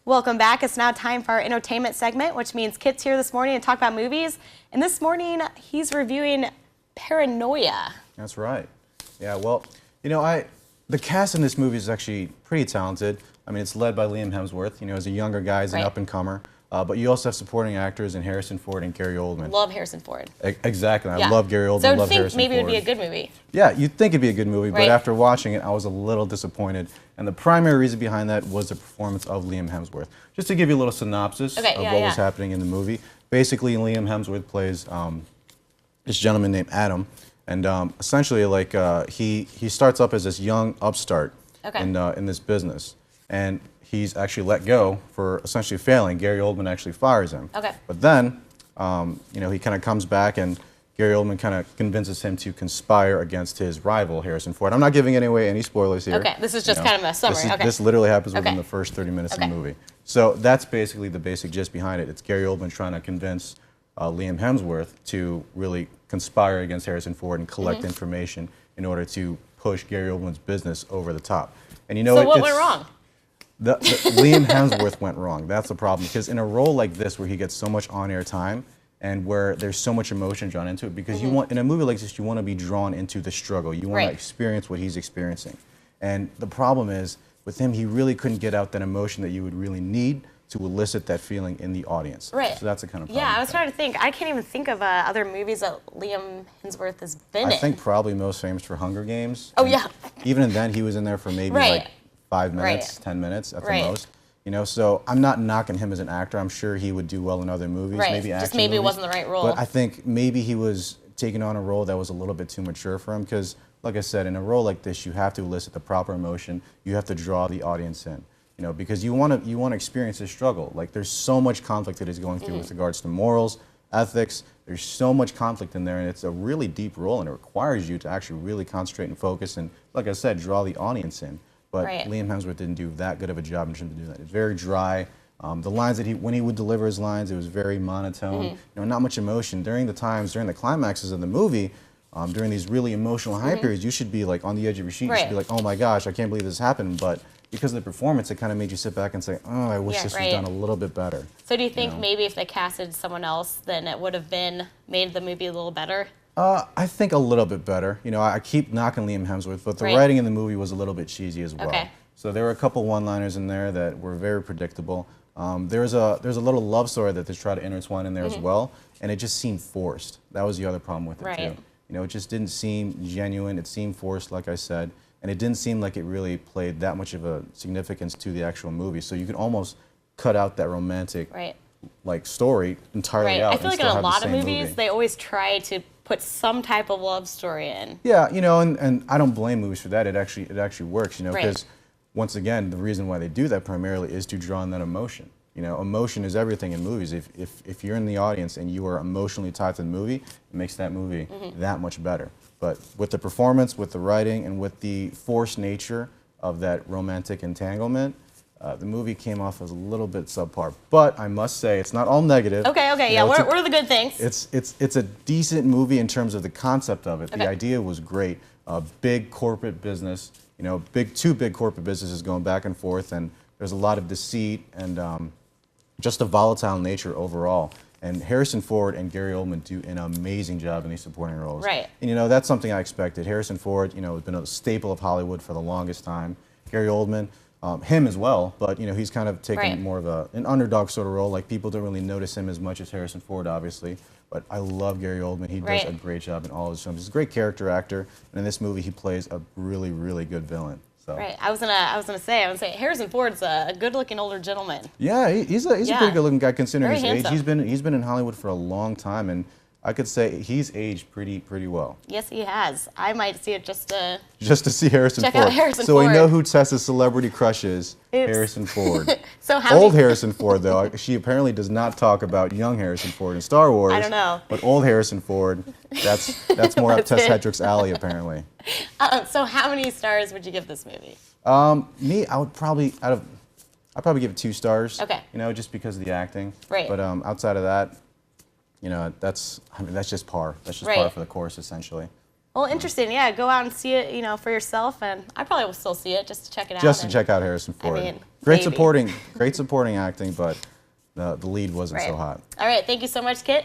Welcome back. It's now time for our entertainment segment, which means Kit's here this morning to talk about movies. And this morning, he's reviewing Paranoia. That's right. Yeah, well, the cast in this movie is actually pretty talented. I mean, it's led by Liam Hemsworth. As a younger guy, he's an up-and-comer. But you also have supporting actors in Harrison Ford and Gary Oldman. Love Harrison Ford. Exactly. I love Gary Oldman, so love Harrison Ford. So maybe it would be a good movie. Yeah, you'd think it'd be a good movie, but after watching it, I was a little disappointed. And the primary reason behind that was the performance of Liam Hemsworth. Just to give you a little synopsis of what was happening in the movie. Basically, Liam Hemsworth plays this gentleman named Adam. And essentially, he starts up as this young upstart in this business. And he's actually let go for essentially failing. Gary Oldman actually fires him. But then, he kind of comes back, and Gary Oldman kind of convinces him to conspire against his rival, Harrison Ford. I'm not giving away any spoilers here. Okay, this is just kind of a summary. This literally happens within the first 30 minutes of the movie. So that's basically the basic gist behind it. It's Gary Oldman trying to convince Liam Hemsworth to really conspire against Harrison Ford and collect information in order to push Gary Oldman's business over the top. And so what went wrong? Liam Hemsworth went wrong. That's the problem. Because in a role like this, where he gets so much on-air time and where there's so much emotion drawn into it, because you want, in a movie like this, you want to be drawn into the struggle. You want to experience what he's experiencing. And the problem is, with him, he really couldn't get out that emotion that you would really need to elicit that feeling in the audience. So that's the kind of problem. Yeah, I was trying to think. I can't even think of other movies that Liam Hemsworth has been in. I think probably most famous for Hunger Games. Oh, yeah. Even then, he was in there for maybe like 5 minutes, 10 minutes at the most. So I'm not knocking him as an actor. I'm sure he would do well in other movies, maybe action Just maybe movies. It wasn't the right role. But I think maybe he was taking on a role that was a little bit too mature for him, because, like I said, in a role like this, you have to elicit the proper emotion. You have to draw the audience in, because you want to experience his struggle. Like, there's so much conflict that he's going through with regards to morals, ethics. There's so much conflict in there, and it's a really deep role, and it requires you to actually really concentrate and focus and, like I said, draw the audience in. But Liam Hemsworth didn't do that good of a job in terms of doing that. It's very dry. The lines that when he would deliver his lines, it was very monotone. Not much emotion. During the climaxes of the movie, during these really emotional high periods, you should be like on the edge of your seat. You should be like, oh my gosh, I can't believe this happened. But because of the performance, it kind of made you sit back and say, oh, I wish this was done a little bit better. So do you think maybe if they casted someone else, then it would have made the movie a little better? I think a little bit better. I keep knocking Liam Hemsworth, but the writing in the movie was a little bit cheesy as well. So there were a couple one-liners in there that were very predictable. There's a little love story that they try to intertwine in there as well, and it just seemed forced. That was the other problem with it too. It just didn't seem genuine. It seemed forced, like I said, and it didn't seem like it really played that much of a significance to the actual movie. So you could almost cut out that romantic story entirely out. I feel like in a lot of movies, they always try to put some type of love story in. Yeah, and I don't blame movies for that. It actually works, because once again, the reason why they do that primarily is to draw on that emotion. Emotion is everything in movies. If you're in the audience and you are emotionally tied to the movie, it makes that movie that much better. But with the performance, with the writing, and with the forced nature of that romantic entanglement, the movie came off as a little bit subpar. But I must say, it's not all negative. What are the good things? It's a decent movie in terms of the concept of it. The idea was great. Big corporate business, two big corporate businesses going back and forth, and there's a lot of deceit and just a volatile nature overall. And Harrison Ford and Gary Oldman do an amazing job in these supporting roles. And that's something I expected. Harrison Ford, has been a staple of Hollywood for the longest time. Gary Oldman, him as well, but he's kind of taken more of an underdog sort of role. Like, people don't really notice him as much as Harrison Ford, obviously. But I love Gary Oldman. He does a great job in all his films. He's a great character actor, and in this movie, he plays a really, really good villain. So. I was gonna say Harrison Ford's a good-looking older gentleman. Yeah, he's a pretty good-looking guy considering his age. He's been in Hollywood for a long time, and I could say he's aged pretty well. Yes, he has. I might see it just to see Harrison Ford. Check out Harrison so Ford. we know who Tessa's celebrity crush is. Harrison Ford. So old Harrison Ford, though. She apparently does not talk about young Harrison Ford in Star Wars. I don't know. But old Harrison Ford, that's more up Tess Hedrick's alley, apparently. So how many stars would you give this movie? Me, I would probably I'd probably give it 2 stars. Just because of the acting. But outside of that, that's just par. That's just par for the course, essentially. Well, interesting. Yeah, go out and see it, for yourself, and I probably will still see it just to check it out. Just to check out Harrison Ford. Great maybe. supporting acting, but the lead wasn't so hot. All right, thank you so much, Kit.